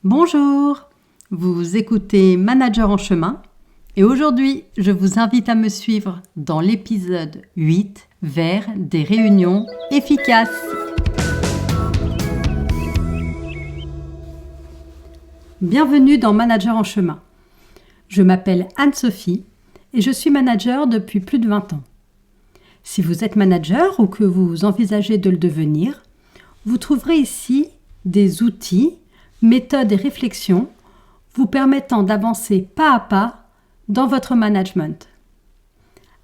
Bonjour, vous écoutez Manager en chemin et aujourd'hui je vous invite à me suivre dans l'épisode 8 vers des réunions efficaces. Bienvenue dans Manager en chemin. Je m'appelle Anne-Sophie et je suis manager depuis plus de 20 ans. Si vous êtes manager ou que vous envisagez de le devenir, vous trouverez ici des outils, méthodes et réflexions vous permettant d'avancer pas à pas dans votre management.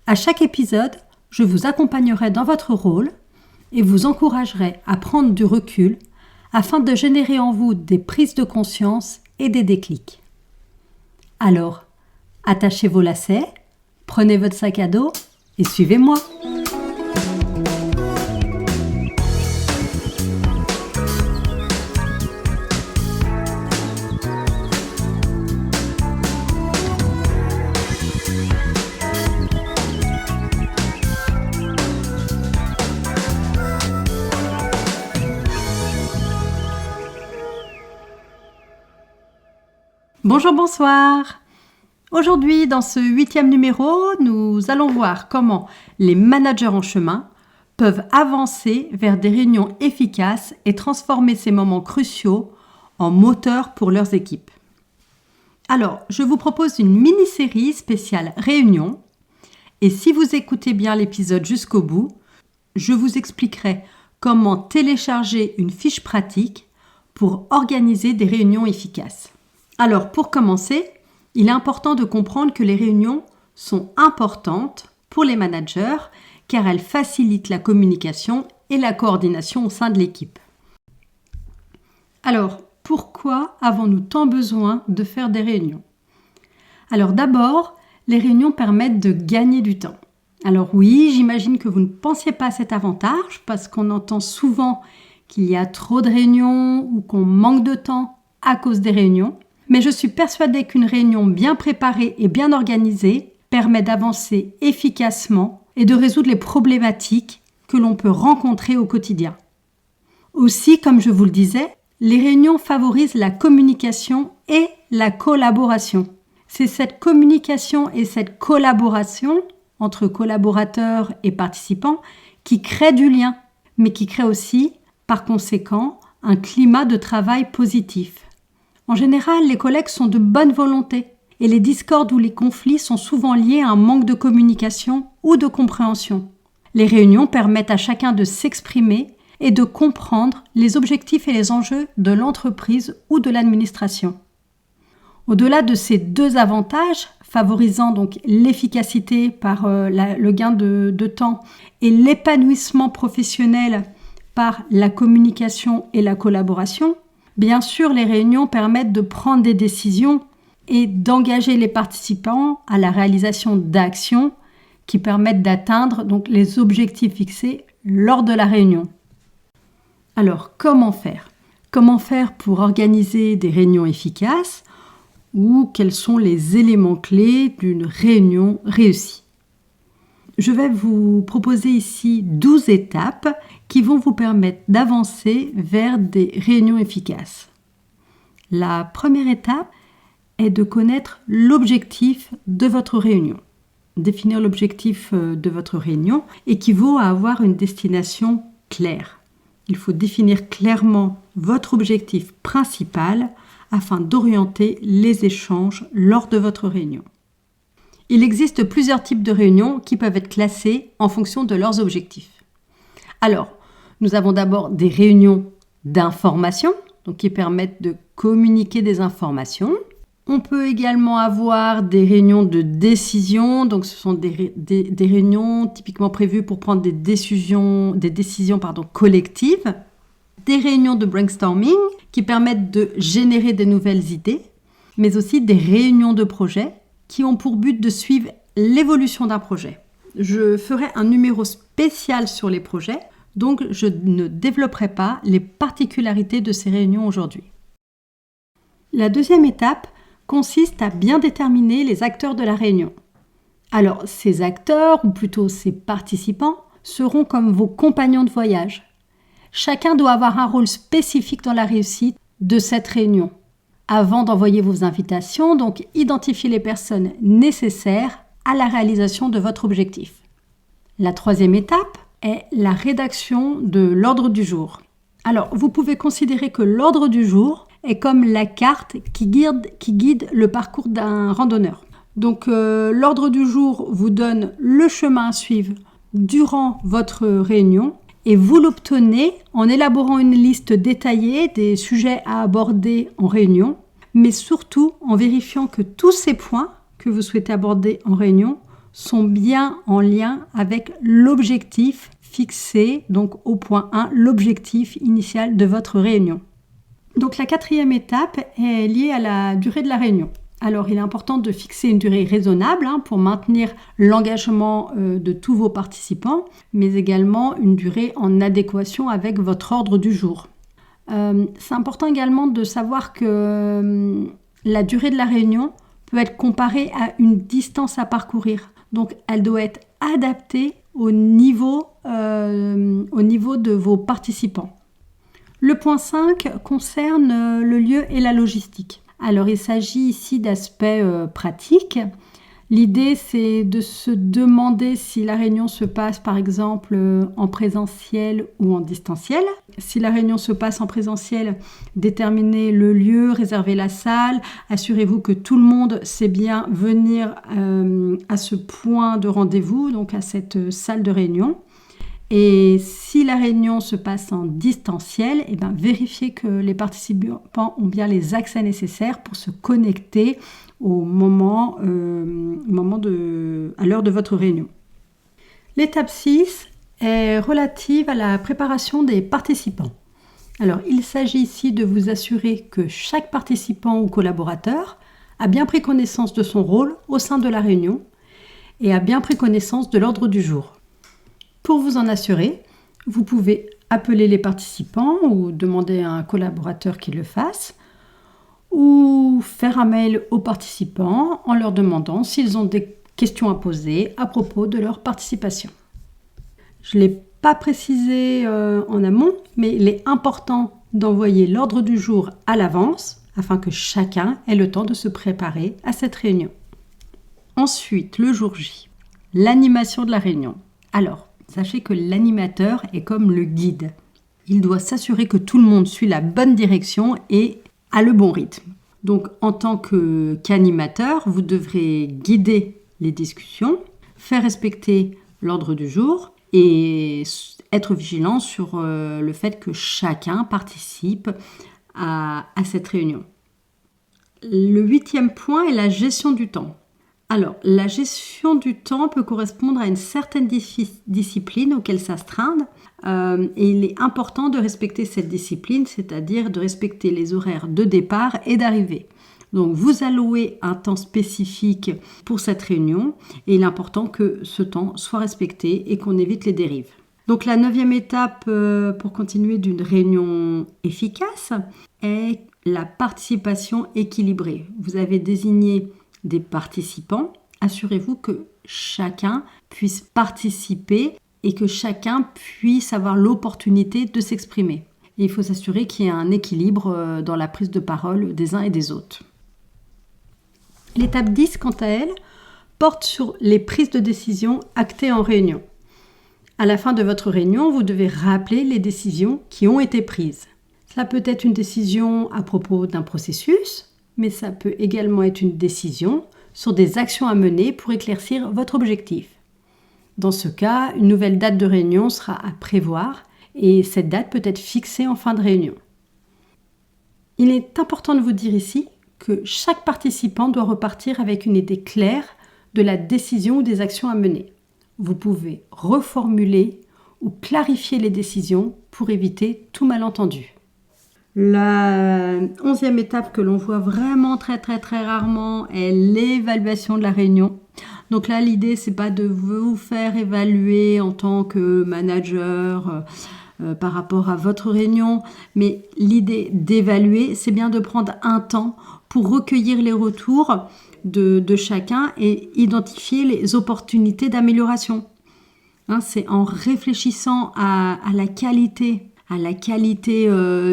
À chaque épisode, je vous accompagnerai dans votre rôle et vous encouragerai à prendre du recul afin de générer en vous des prises de conscience et des déclics. Alors, attachez vos lacets, prenez votre sac à dos et suivez-moi. Bonjour, bonsoir. Aujourd'hui, dans ce 8e numéro, nous allons voir comment les managers en chemin peuvent avancer vers des réunions efficaces et transformer ces moments cruciaux en moteurs pour leurs équipes. Alors, je vous propose une mini-série spéciale réunion et si vous écoutez bien l'épisode jusqu'au bout, je vous expliquerai comment télécharger une fiche pratique pour organiser des réunions efficaces. Alors, pour commencer, il est important de comprendre que les réunions sont importantes pour les managers car elles facilitent la communication et la coordination au sein de l'équipe. Alors, pourquoi avons-nous tant besoin de faire des réunions ? Alors d'abord, les réunions permettent de gagner du temps. Alors oui, j'imagine que vous ne pensiez pas à cet avantage parce qu'on entend souvent qu'il y a trop de réunions ou qu'on manque de temps à cause des réunions. Mais je suis persuadée qu'une réunion bien préparée et bien organisée permet d'avancer efficacement et de résoudre les problématiques que l'on peut rencontrer au quotidien. Aussi, comme je vous le disais, les réunions favorisent la communication et la collaboration. C'est cette communication et cette collaboration entre collaborateurs et participants qui crée du lien, mais qui crée aussi, par conséquent, un climat de travail positif. En général, les collègues sont de bonne volonté et les discordes ou les conflits sont souvent liés à un manque de communication ou de compréhension. Les réunions permettent à chacun de s'exprimer et de comprendre les objectifs et les enjeux de l'entreprise ou de l'administration. Au-delà de ces deux avantages, favorisant donc l'efficacité par le gain de temps et l'épanouissement professionnel par la communication et la collaboration, bien sûr, les réunions permettent de prendre des décisions et d'engager les participants à la réalisation d'actions qui permettent d'atteindre donc les objectifs fixés lors de la réunion. Alors, comment faire ? Comment faire pour organiser des réunions efficaces ou quels sont les éléments clés d'une réunion réussie ? Je vais vous proposer ici 12 étapes qui vont vous permettre d'avancer vers des réunions efficaces. La première étape est de connaître l'objectif de votre réunion. Définir l'objectif de votre réunion équivaut à avoir une destination claire. Il faut définir clairement votre objectif principal afin d'orienter les échanges lors de votre réunion. Il existe plusieurs types de réunions qui peuvent être classées en fonction de leurs objectifs. Alors, nous avons d'abord des réunions d'information, donc qui permettent de communiquer des informations. On peut également avoir des réunions de décision, donc ce sont des réunions typiquement prévues pour prendre des décisions collectives. Des réunions de brainstorming qui permettent de générer des nouvelles idées, mais aussi des réunions de projet qui ont pour but de suivre l'évolution d'un projet. Je ferai un numéro spécial sur les projets, donc je ne développerai pas les particularités de ces réunions aujourd'hui. La deuxième étape consiste à bien déterminer les acteurs de la réunion. Alors, ces acteurs, ou plutôt ces participants, seront comme vos compagnons de voyage. Chacun doit avoir un rôle spécifique dans la réussite de cette réunion. avant d'envoyer vos invitations, donc identifiez les personnes nécessaires à la réalisation de votre objectif. La troisième étape est la rédaction de l'ordre du jour. Alors, vous pouvez considérer que l'ordre du jour est comme la carte qui guide le parcours d'un randonneur. Donc, l'ordre du jour vous donne le chemin à suivre durant votre réunion et vous l'obtenez en élaborant une liste détaillée des sujets à aborder en réunion, mais surtout en vérifiant que tous ces points que vous souhaitez aborder en réunion sont bien en lien avec l'objectif fixé, donc au point 1, l'objectif initial de votre réunion. Donc la quatrième étape est liée à la durée de la réunion. Alors il est important de fixer une durée raisonnable pour maintenir l'engagement de tous vos participants, mais également une durée en adéquation avec votre ordre du jour. C'est important également de savoir que la durée de la réunion peut être comparée à une distance à parcourir. Donc elle doit être adaptée au niveau de vos participants. Le point 5 concerne le lieu et la logistique. Alors il s'agit ici d'aspects pratiques. L'idée c'est de se demander si la réunion se passe par exemple en présentiel ou en distanciel. Si la réunion se passe en présentiel, déterminez le lieu, réservez la salle, assurez-vous que tout le monde sait bien venir à ce point de rendez-vous, donc à cette salle de réunion. Et si la réunion se passe en distanciel, vérifiez que les participants ont bien les accès nécessaires pour se connecter à l'heure de votre réunion. L'étape 6 est relative à la préparation des participants. Alors, il s'agit ici de vous assurer que chaque participant ou collaborateur a bien pris connaissance de son rôle au sein de la réunion et a bien pris connaissance de l'ordre du jour. Pour vous en assurer, vous pouvez appeler les participants ou demander à un collaborateur qu'il le fasse ou faire un mail aux participants en leur demandant s'ils ont des questions à poser à propos de leur participation. Je ne l'ai pas précisé en amont, mais il est important d'envoyer l'ordre du jour à l'avance afin que chacun ait le temps de se préparer à cette réunion. Ensuite, le jour J, l'animation de la réunion. Alors, sachez que l'animateur est comme le guide. Il doit s'assurer que tout le monde suit la bonne direction et a le bon rythme. Donc, en tant qu'animateur, vous devrez guider les discussions, faire respecter l'ordre du jour et être vigilant sur le fait que chacun participe à cette réunion. Le 8e point est la gestion du temps. Alors, la gestion du temps peut correspondre à une certaine discipline auquel s'astreindre et il est important de respecter cette discipline, c'est-à-dire de respecter les horaires de départ et d'arrivée. Donc, vous allouez un temps spécifique pour cette réunion et il est important que ce temps soit respecté et qu'on évite les dérives. Donc, la 9e étape pour continuer d'une réunion efficace est la participation équilibrée. Vous avez désigné des participants, assurez-vous que chacun puisse participer et que chacun puisse avoir l'opportunité de s'exprimer. Et il faut s'assurer qu'il y ait un équilibre dans la prise de parole des uns et des autres. L'étape 10, quant à elle, porte sur les prises de décision actées en réunion. À la fin de votre réunion, vous devez rappeler les décisions qui ont été prises. Cela peut être une décision à propos d'un processus, mais ça peut également être une décision sur des actions à mener pour éclaircir votre objectif. Dans ce cas, une nouvelle date de réunion sera à prévoir et cette date peut être fixée en fin de réunion. Il est important de vous dire ici que chaque participant doit repartir avec une idée claire de la décision ou des actions à mener. Vous pouvez reformuler ou clarifier les décisions pour éviter tout malentendu. La 11e étape que l'on voit vraiment très rarement est l'évaluation de la réunion. Donc là, l'idée, c'est pas de vous faire évaluer en tant que manager par rapport à votre réunion, mais l'idée d'évaluer, c'est bien de prendre un temps pour recueillir les retours de chacun et identifier les opportunités d'amélioration. C'est en réfléchissant à la qualité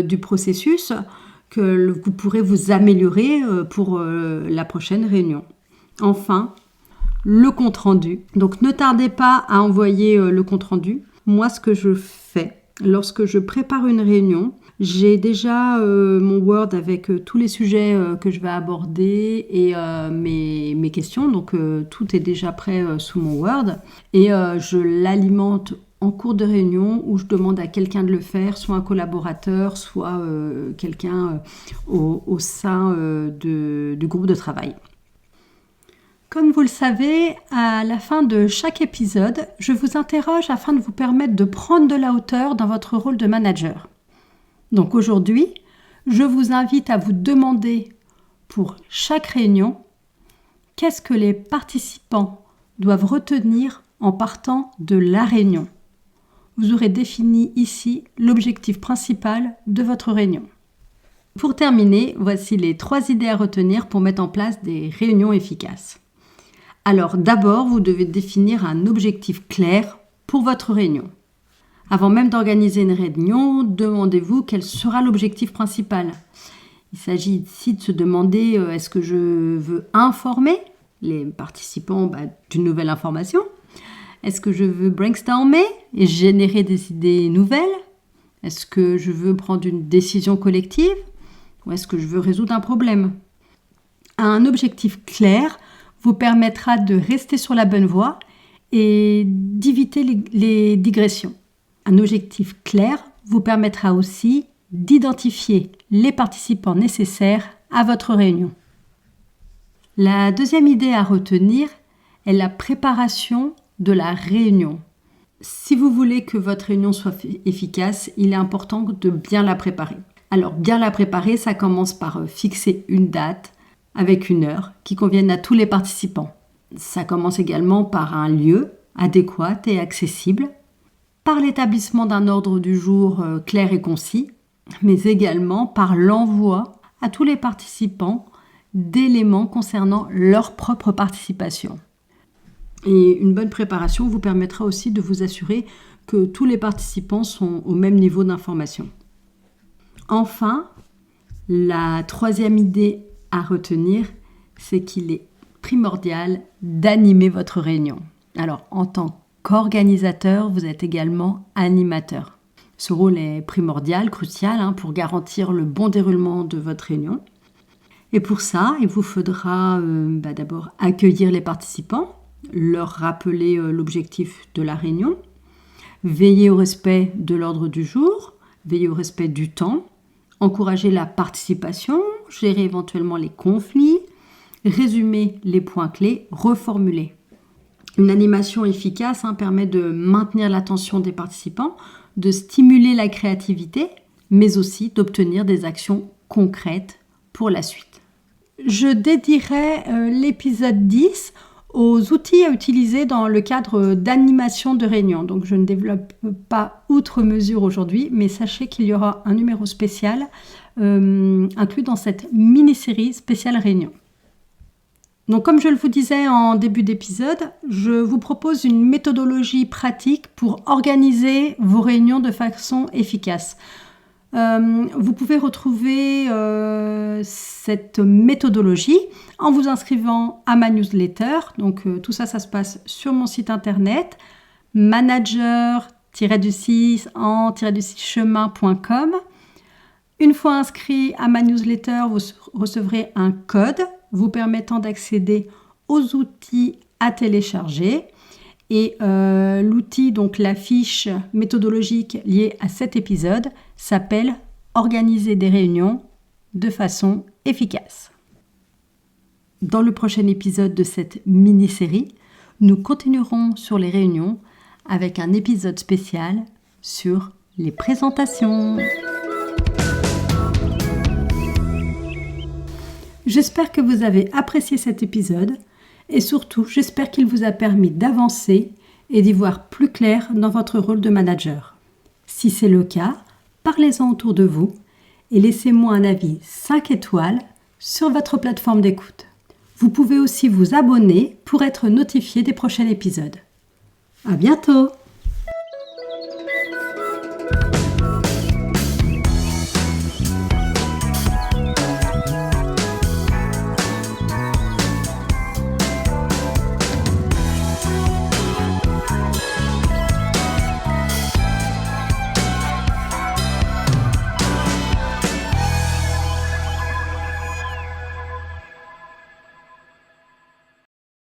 du processus que vous pourrez vous améliorer pour la prochaine réunion. Enfin, le compte-rendu. Donc ne tardez pas à envoyer le compte-rendu. Moi, ce que je fais lorsque je prépare une réunion, j'ai déjà mon Word avec tous les sujets que je vais aborder et mes questions. Donc tout est déjà prêt sous mon Word. Et je l'alimente en cours de réunion où je demande à quelqu'un de le faire, soit un collaborateur, soit quelqu'un au sein du groupe de travail. Comme vous le savez, à la fin de chaque épisode, je vous interroge afin de vous permettre de prendre de la hauteur dans votre rôle de manager. Donc aujourd'hui, je vous invite à vous demander pour chaque réunion, qu'est-ce que les participants doivent retenir en partant de la réunion. Vous aurez défini ici l'objectif principal de votre réunion. Pour terminer, voici les 3 idées à retenir pour mettre en place des réunions efficaces. Alors d'abord, vous devez définir un objectif clair pour votre réunion. Avant même d'organiser une réunion, demandez-vous quel sera l'objectif principal. Il s'agit ici de se demander est-ce que je veux informer les participants d'une nouvelle information ? Est-ce que je veux brainstormer et générer des idées nouvelles ? Est-ce que je veux prendre une décision collective ? Ou est-ce que je veux résoudre un problème ? Un objectif clair vous permettra de rester sur la bonne voie et d'éviter les digressions. Un objectif clair vous permettra aussi d'identifier les participants nécessaires à votre réunion. La deuxième idée à retenir est la préparation de la réunion. Si vous voulez que votre réunion soit efficace, il est important de bien la préparer. Alors bien la préparer, ça commence par fixer une date avec une heure qui convienne à tous les participants. Ça commence également par un lieu adéquat et accessible, par l'établissement d'un ordre du jour clair et concis, mais également par l'envoi à tous les participants d'éléments concernant leur propre participation. Et une bonne préparation vous permettra aussi de vous assurer que tous les participants sont au même niveau d'information. Enfin, la troisième idée à retenir, c'est qu'il est primordial d'animer votre réunion. Alors, en tant qu'organisateur, vous êtes également animateur. Ce rôle est primordial, crucial pour garantir le bon déroulement de votre réunion. Et pour ça, il vous faudra d'abord accueillir les participants, leur rappeler l'objectif de la réunion, veiller au respect de l'ordre du jour, veiller au respect du temps, encourager la participation, gérer éventuellement les conflits, résumer les points clés, reformuler. Une animation efficace permet de maintenir l'attention des participants, de stimuler la créativité, mais aussi d'obtenir des actions concrètes pour la suite. Je dédierai l'épisode 10 aux outils à utiliser dans le cadre d'animation de réunion. Donc je ne développe pas outre mesure aujourd'hui, mais sachez qu'il y aura un numéro spécial inclus dans cette mini-série spéciale réunion. Donc comme je le vous disais en début d'épisode, je vous propose une méthodologie pratique pour organiser vos réunions de façon efficace. Vous pouvez retrouver cette méthodologie en vous inscrivant à ma newsletter. Donc tout ça se passe sur mon site internet manager-chemin.com. Une fois inscrit à ma newsletter, vous recevrez un code vous permettant d'accéder aux outils à télécharger. Et l'outil, donc la fiche méthodologique liée à cet épisode, s'appelle « Organiser des réunions de façon efficace ». Dans le prochain épisode de cette mini-série, nous continuerons sur les réunions avec un épisode spécial sur les présentations. J'espère que vous avez apprécié cet épisode. Et surtout, j'espère qu'il vous a permis d'avancer et d'y voir plus clair dans votre rôle de manager. Si c'est le cas, parlez-en autour de vous et laissez-moi un avis 5 étoiles sur votre plateforme d'écoute. Vous pouvez aussi vous abonner pour être notifié des prochains épisodes. À bientôt!